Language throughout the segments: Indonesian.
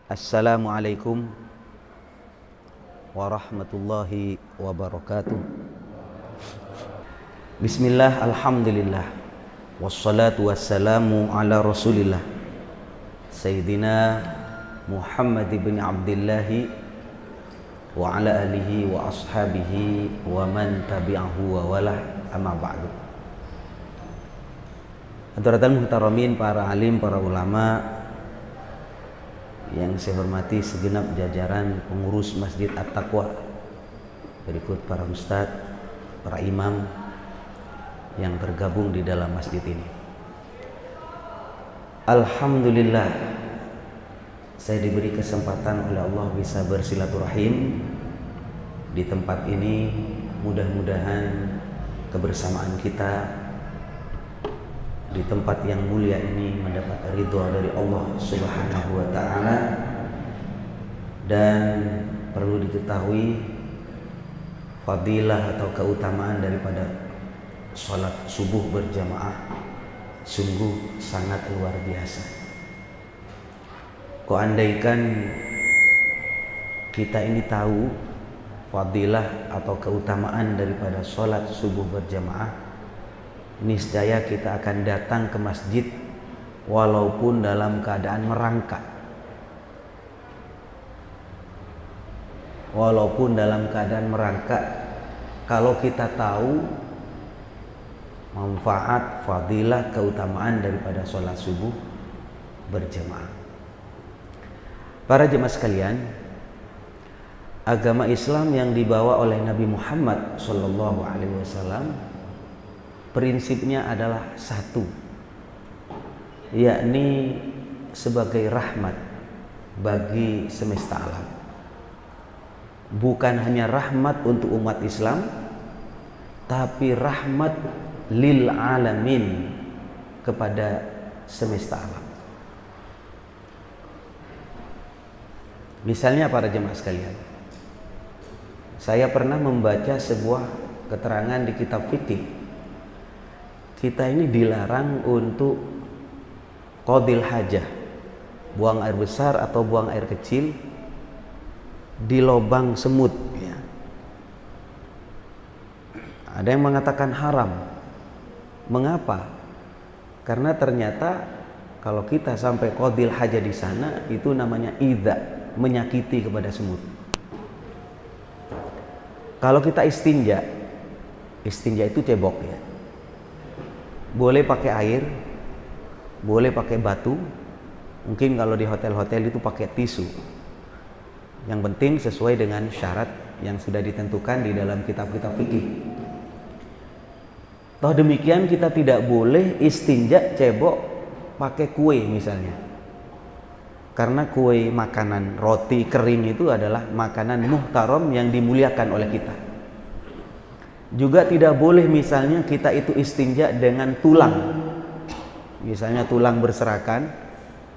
Assalamualaikum warahmatullahi wabarakatuh. Bismillah, alhamdulillah, wassalatu wassalamu ala rasulillah Sayyidina Muhammad ibn Abdillahi wa ala alihi wa ashabihi wa man tabi'ahu wa walah, amma ba'du. Hadirin muhtaramin, para alim, para ulama yang saya hormati, segenap jajaran pengurus Masjid At-Taqwa, berikut para ustadz, para imam yang tergabung di dalam masjid ini. Alhamdulillah, saya diberi kesempatan oleh Allah bisa bersilaturahim di tempat ini. Mudah-mudahan kebersamaan kita di tempat yang mulia ini mendapat ridha dari Allah Subhanahu wa ta'ala. Dan perlu diketahui, fadilah atau keutamaan daripada sholat subuh berjamaah sungguh sangat luar biasa. Kok andaikan kita ini tahu fadilah atau keutamaan daripada sholat subuh berjamaah, niscaya kita akan datang ke masjid walaupun dalam keadaan merangkak, walaupun dalam keadaan merangkak, kalau kita tahu manfaat, fadilah, keutamaan daripada sholat subuh berjamaah. Para jemaah sekalian, agama Islam yang dibawa oleh Nabi Muhammad SAW prinsipnya adalah satu, yakni sebagai rahmat bagi semesta alam. Bukan hanya rahmat untuk umat Islam, tapi rahmat lil alamin, kepada semesta alam. Misalnya para jemaah sekalian, saya pernah membaca sebuah keterangan di kitab fikih. Kita ini dilarang untuk qadil hajah, buang air besar atau buang air kecil di lubang semut, ya. Ada yang mengatakan haram. Mengapa? Karena ternyata kalau kita sampai qadil hajah di sana, itu namanya idza, menyakiti kepada semut. Kalau kita istinja itu cebok, ya. Boleh pakai air, boleh pakai batu, mungkin kalau di hotel-hotel itu pakai tisu. Yang penting sesuai dengan syarat yang sudah ditentukan di dalam kitab-kitab fikih. Toh demikian kita tidak boleh istinja cebok pakai kue misalnya, karena kue, makanan roti kering itu adalah makanan muhtaram yang dimuliakan oleh kita. Juga tidak boleh misalnya kita itu istinja dengan tulang, misalnya tulang berserakan,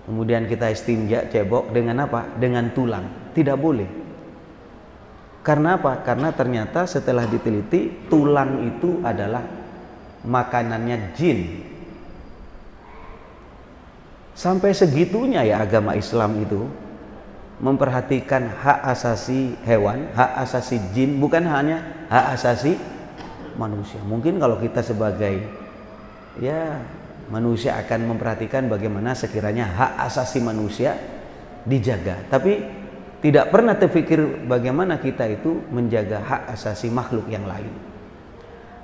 kemudian kita istinja cebok dengan apa? Dengan tulang. Tidak boleh. Karena apa? Karena ternyata setelah diteliti, tulang itu adalah makanannya jin. Sampai segitunya ya agama Islam itu memperhatikan hak asasi hewan, hak asasi jin, bukan hanya hak asasi manusia. Mungkin kalau kita sebagai manusia akan memperhatikan bagaimana sekiranya hak asasi manusia dijaga, tapi tidak pernah terpikir bagaimana kita itu menjaga hak asasi makhluk yang lain.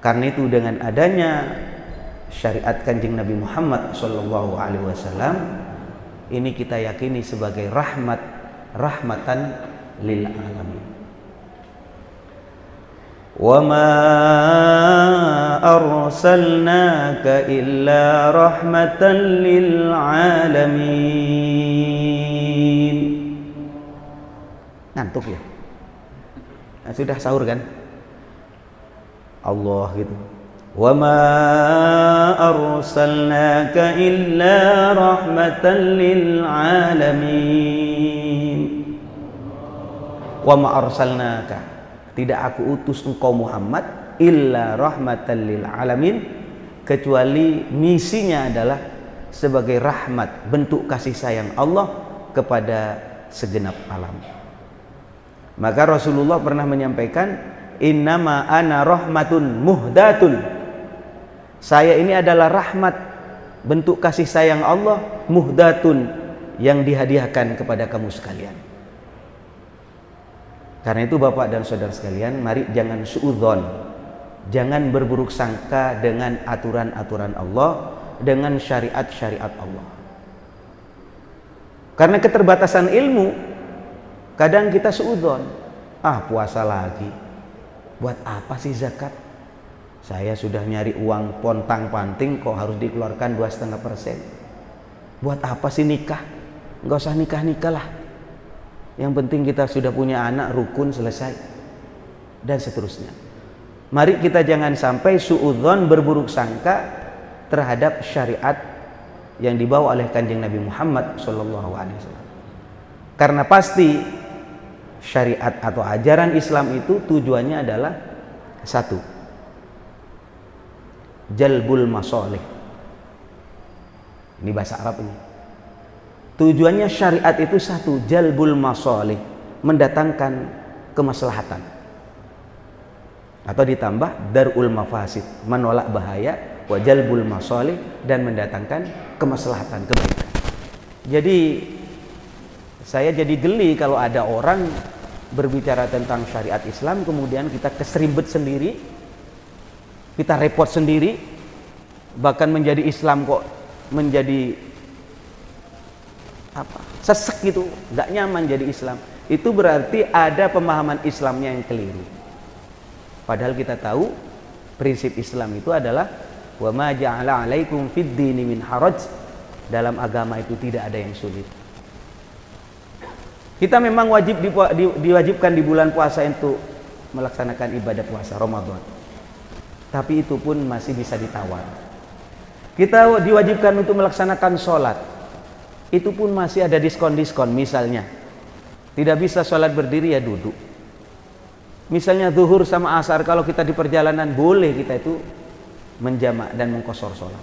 Karena itu dengan adanya syariat Kanjeng Nabi Muhammad SAW, ini kita yakini sebagai rahmatan lil alamin. Wa ma arsalnaka illa rahmatan lil alamin. Ngantuk ya? Nah, sudah sahur kan? Allah gitu. Wa ma arsalnaka illa rahmatan lil alamin. Wa ma arsalnaka, tidak aku utus engkau Muhammad illa rahmatan lil alamin, kecuali misinya adalah sebagai rahmat, bentuk kasih sayang Allah kepada segenap alam. Maka Rasulullah pernah menyampaikan, innama ana rahmatun muhdatun. Saya ini adalah rahmat, bentuk kasih sayang Allah, muhdatun, yang dihadiahkan kepada kamu sekalian. Karena itu Bapak dan Saudara sekalian, mari jangan suudzon, jangan berburuk sangka dengan aturan-aturan Allah, dengan syariat-syariat Allah. Karena keterbatasan ilmu, kadang kita suudzon, puasa lagi, buat apa sih zakat? Saya sudah nyari uang pontang-panting kok harus dikeluarkan 2,5%. Buat apa sih nikah? Nggak usah nikah-nikah lah. Yang penting kita sudah punya anak, rukun, selesai, dan seterusnya. Mari kita jangan sampai suudzon, berburuk sangka terhadap syariat yang dibawa oleh Kanjeng Nabi Muhammad SAW. Karena pasti syariat atau ajaran Islam itu tujuannya adalah satu, jalbul masolih. Ini bahasa Arab ini. Tujuannya syariat itu satu, jalbul masolih, mendatangkan kemaslahatan. Atau ditambah darul mafasid, menolak bahaya, wa jalbul masolih, dan mendatangkan kemaslahatan, kebaikan. Jadi saya jadi geli kalau ada orang berbicara tentang syariat Islam kemudian kita keserimpet sendiri, kita repot sendiri, bahkan menjadi Islam kok menjadi sesek gitu, nggak nyaman jadi Islam. Itu berarti ada pemahaman Islamnya yang keliru. Padahal kita tahu prinsip Islam itu adalah wa ma ja'ala 'alaikum fid dini min haraj. Dalam agama itu tidak ada yang sulit. Kita memang diwajibkan di bulan puasa untuk melaksanakan ibadah puasa Ramadan. Tapi itu pun masih bisa ditawar. Kita diwajibkan untuk melaksanakan sholat. Itu pun masih ada diskon-diskon. Misalnya tidak bisa sholat berdiri, ya duduk. Misalnya zuhur sama asar, kalau kita di perjalanan boleh kita itu menjamak dan mengqashar sholat.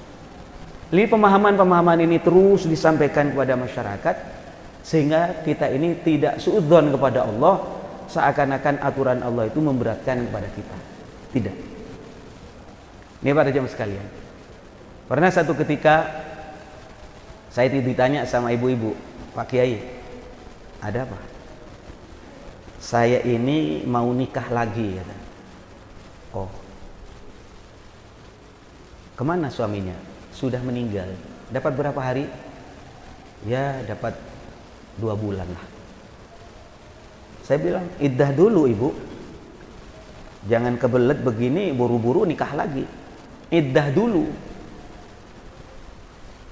Jadi pemahaman-pemahaman ini terus disampaikan kepada masyarakat sehingga kita ini tidak suudzon kepada Allah, seakan-akan aturan Allah itu memberatkan kepada kita. Tidak. Ini pada jamaah sekalian, pernah satu ketika saya ditanya sama ibu-ibu, Pak Kiai, ada apa? Saya ini mau nikah lagi. Kata. Oh, kemana suaminya? Sudah meninggal. Dapat berapa hari? Ya dapat 2 bulan lah. Saya bilang, iddah dulu ibu. Jangan kebelet begini, buru-buru nikah lagi. Iddah dulu.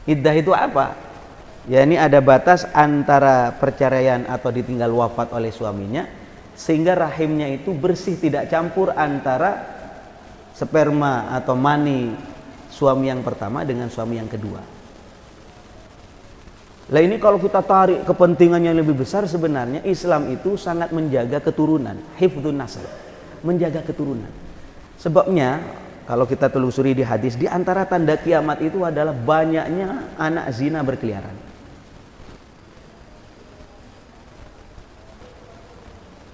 Iddah itu apa? Ya ini ada batas antara perceraian atau ditinggal wafat oleh suaminya, sehingga rahimnya itu bersih, tidak campur antara sperma atau mani suami yang pertama dengan suami yang kedua. Lah ini kalau kita tarik kepentingan yang lebih besar, sebenarnya Islam itu sangat menjaga keturunan, hifdzun nasl, menjaga keturunan. Sebabnya kalau kita telusuri di hadis, di antara tanda kiamat itu adalah banyaknya anak zina berkeliaran.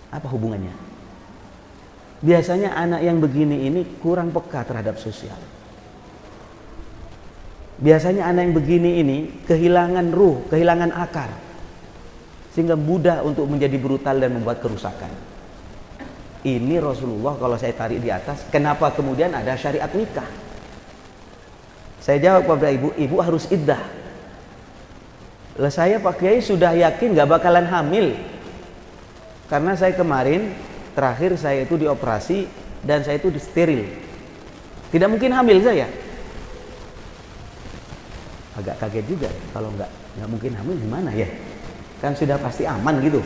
Apa hubungannya? Biasanya anak yang begini ini kurang peka terhadap sosial. Biasanya anak yang begini ini kehilangan ruh, kehilangan akar, sehingga mudah untuk menjadi brutal dan membuat kerusakan. Ini Rasulullah kalau saya tarik di atas, kenapa kemudian ada syariat nikah? Saya jawab kepada ibu, ibu harus iddah. Lah saya Pak Kiai sudah yakin gak bakalan hamil. Karena saya kemarin terakhir saya itu dioperasi dan saya itu disteril. Tidak mungkin hamil saya. Agak kaget juga ya, kalau nggak mungkin hamil gimana ya? Kan sudah pasti aman gitu.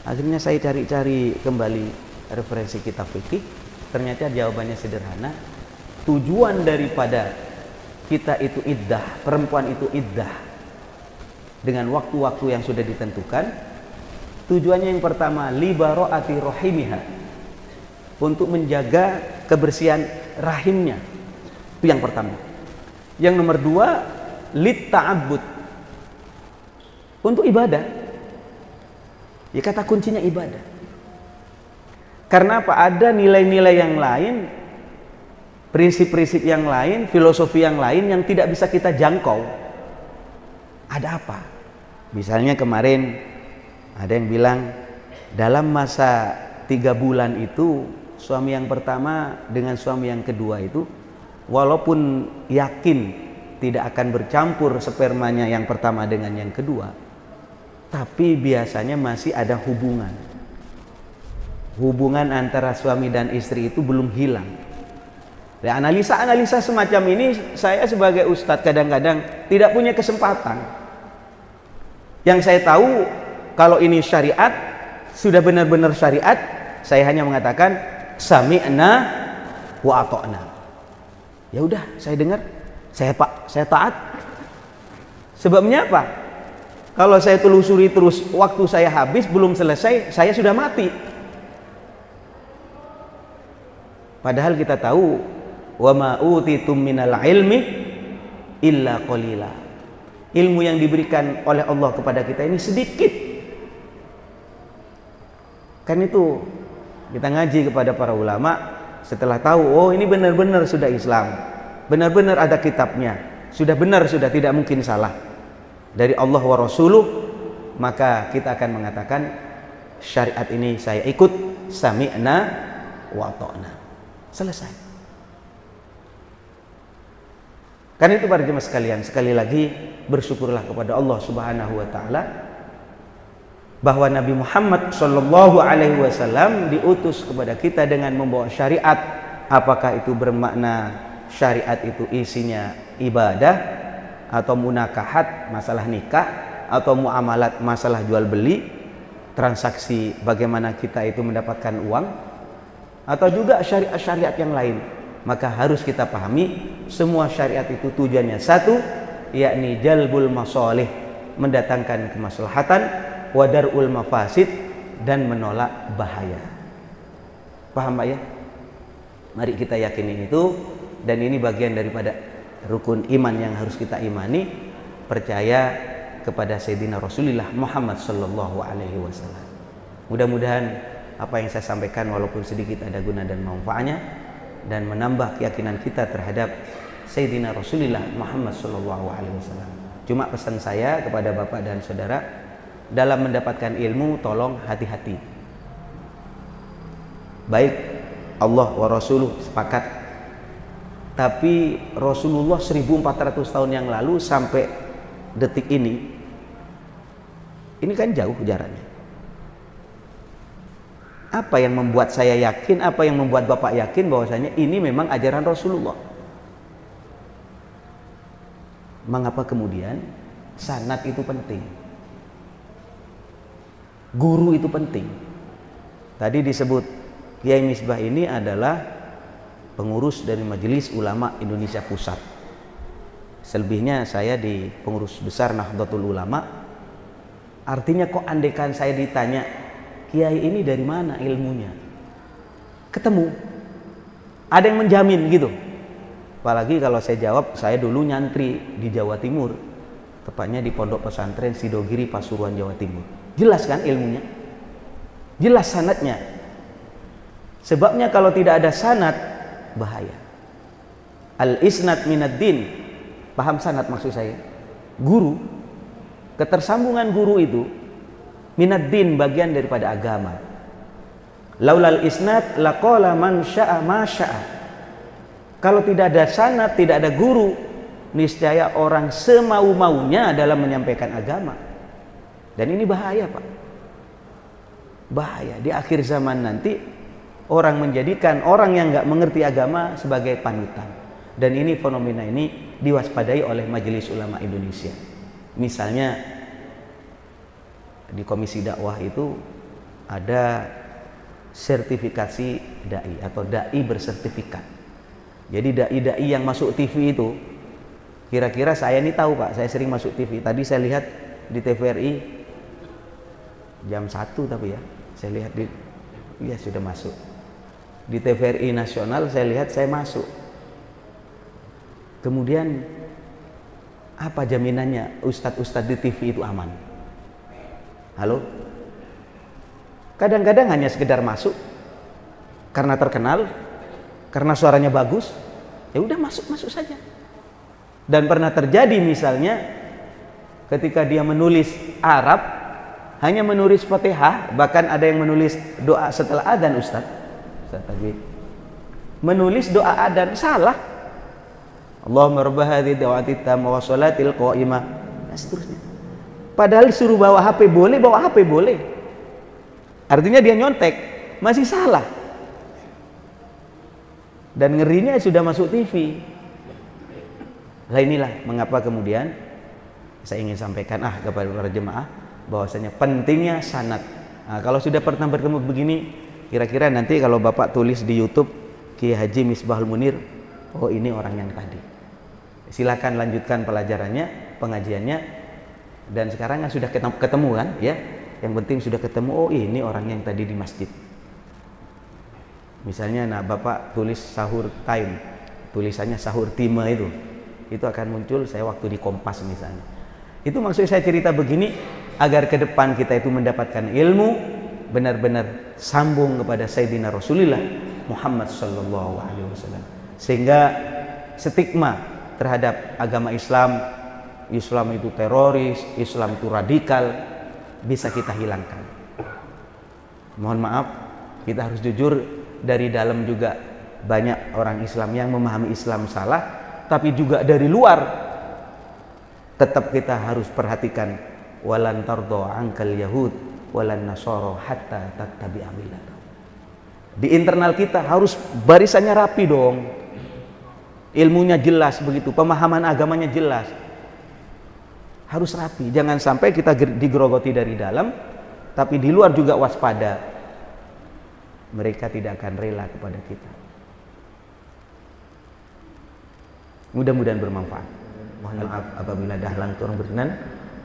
Akhirnya saya cari-cari kembali referensi kitab fikih, ternyata jawabannya sederhana. Tujuan daripada kita itu iddah, perempuan itu iddah dengan waktu-waktu yang sudah ditentukan. Tujuannya yang pertama, libaro'ati rohimiha, untuk menjaga kebersihan rahimnya. Itu yang pertama. Yang nomor 2, lit ta'abbud, untuk ibadah. Ya kata kuncinya ibadah. Karena apa? Ada nilai-nilai yang lain, prinsip-prinsip yang lain, filosofi yang lain yang tidak bisa kita jangkau. Ada apa? Misalnya kemarin ada yang bilang dalam masa 3 bulan itu suami yang pertama dengan suami yang kedua itu walaupun yakin tidak akan bercampur spermanya yang pertama dengan yang kedua, tapi biasanya masih ada hubungan antara suami dan istri itu belum hilang. Dan analisa-analisa semacam ini saya sebagai ustadz kadang-kadang tidak punya kesempatan. Yang saya tahu kalau ini syariat, sudah benar-benar syariat, saya hanya mengatakan sami'na wa ata'na. Ya udah, saya dengar, saya taat. Sebabnya apa? Kalau saya telusuri terus, waktu saya habis belum selesai, saya sudah mati. Padahal kita tahu wa ma utitum minal ilmi illa qalila. Ilmu yang diberikan oleh Allah kepada kita ini sedikit. Kan itu kita ngaji kepada para ulama, setelah tahu oh ini benar-benar sudah Islam, benar-benar ada kitabnya, sudah benar, sudah tidak mungkin salah dari Allah wa Rasuluh, maka kita akan mengatakan syariat ini saya ikut, sami'na wa ata'na. Selesai. Karena itu para jemaah sekalian, sekali lagi bersyukurlah kepada Allah Subhanahu wa taala bahwa Nabi Muhammad sallallahu alaihi wasallam diutus kepada kita dengan membawa syariat. Apakah itu bermakna syariat itu isinya ibadah atau munakahat, masalah nikah, atau muamalat, masalah jual beli, transaksi bagaimana kita itu mendapatkan uang, atau juga syariat-syariat yang lain. Maka harus kita pahami semua syariat itu tujuannya satu, yakni jalbul masalih, mendatangkan kemaslahatan, wadarul mafasid, dan menolak bahaya. Paham Pak ya? Mari kita yakini itu, dan ini bagian daripada rukun iman yang harus kita imani, percaya kepada Sayyidina Rasulullah Muhammad sallallahu alaihi wasallam. Mudah-mudahan apa yang saya sampaikan walaupun sedikit ada guna dan manfaatnya, dan menambah keyakinan kita terhadap Sayyidina Rasulullah Muhammad sallallahu alaihi wasallam. Cuma pesan saya kepada Bapak dan Saudara, dalam mendapatkan ilmu tolong hati-hati. Baik Allah wa Rasuluh sepakat, tapi Rasulullah 1400 tahun yang lalu sampai detik ini kan jauh jaraknya. Apa yang membuat saya yakin, apa yang membuat Bapak yakin bahwasanya ini memang ajaran Rasulullah? Mengapa kemudian sanad itu penting? Guru itu penting. Tadi disebut Kiai Misbah ini adalah pengurus dari Majelis Ulama Indonesia Pusat. Selebihnya saya di pengurus besar Nahdlatul Ulama. Artinya kok andekan saya ditanya, Kiai ini dari mana ilmunya? Ketemu. Ada yang menjamin gitu. Apalagi kalau saya jawab, saya dulu nyantri di Jawa Timur. Tepatnya di Pondok Pesantren Sidogiri, Pasuruan, Jawa Timur. Jelas kan ilmunya? Jelas sanadnya. Sebabnya kalau tidak ada sanad, bahaya. Al-isnad minad din. Paham sanad maksud saya? Guru. Ketersambungan guru itu minad din, bagian daripada agama. Laulal isnad laqala man syaa ma syaa. Kalau tidak ada sanad, tidak ada guru, niscaya orang semau-maunya dalam menyampaikan agama. Dan ini bahaya Pak. Bahaya. Di akhir zaman nanti orang menjadikan orang yang nggak mengerti agama sebagai panutan. Dan ini fenomena ini diwaspadai oleh Majelis Ulama Indonesia. Misalnya di Komisi Dakwah itu ada sertifikasi dai atau dai bersertifikat. Jadi dai-dai yang masuk TV itu, kira-kira saya ini tahu Pak, saya sering masuk TV. Tadi saya lihat di TVRI jam 1 tapi ya, saya lihat ya sudah masuk. Di TVRI nasional saya lihat saya masuk. Kemudian apa jaminannya ustadz-ustadz di TV itu aman? Halo? Kadang-kadang hanya sekedar masuk karena terkenal, karena suaranya bagus, ya udah masuk saja. Dan pernah terjadi misalnya ketika dia menulis Arab, hanya menulis Fatihah, bahkan ada yang menulis doa setelah adzan. Ustaz tadi menulis doa adzan salah. Allahumma rabb hadhihi da'wati tammah wa shalatil qa'imah, dan seterusnya. Padahal disuruh bawa HP boleh, bawa HP boleh. Artinya dia nyontek, masih salah. Dan ngerinya sudah masuk TV. Nah inilah mengapa kemudian saya ingin sampaikan kepada para jemaah bahwasanya pentingnya sanad. Nah, kalau sudah pernah bertemu begini, kira-kira nanti kalau Bapak tulis di YouTube Kiai Haji Misbahul Munir, oh ini orang yang tadi. Silakan lanjutkan pelajarannya, pengajiannya. Dan sekarang sudah ketemu kan, ya. Yang penting sudah ketemu, oh ini orang yang tadi di masjid. Misalnya, Bapak tulis sahur time, tulisannya sahur time itu akan muncul saya waktu di Kompas misalnya. Itu maksud saya cerita begini, agar ke depan kita itu mendapatkan ilmu, benar-benar sambung kepada Sayyidina Rasulullah Muhammad sallallahu alaihi wasallam. Sehingga stigma terhadap agama Islam itu teroris, Islam itu radikal, bisa kita hilangkan. Mohon maaf, kita harus jujur, dari dalam juga banyak orang Islam yang memahami Islam salah, tapi juga dari luar tetap kita harus perhatikan, walan tardo angkal yahud walan nasoro hatta tattabi'a millatahum. Di internal kita harus barisannya rapi dong, ilmunya jelas begitu, pemahaman agamanya jelas, harus rapi. Jangan sampai kita digerogoti dari dalam, tapi di luar juga waspada. Mereka tidak akan rela kepada kita. Mudah-mudahan bermanfaat. Mohon maaf apabila dahlan kurang berkenan.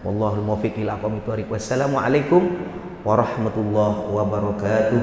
Wallahul muwaffiq ila aqwamit thoriq. Wassalamualaikum warahmatullahi wabarakatuh.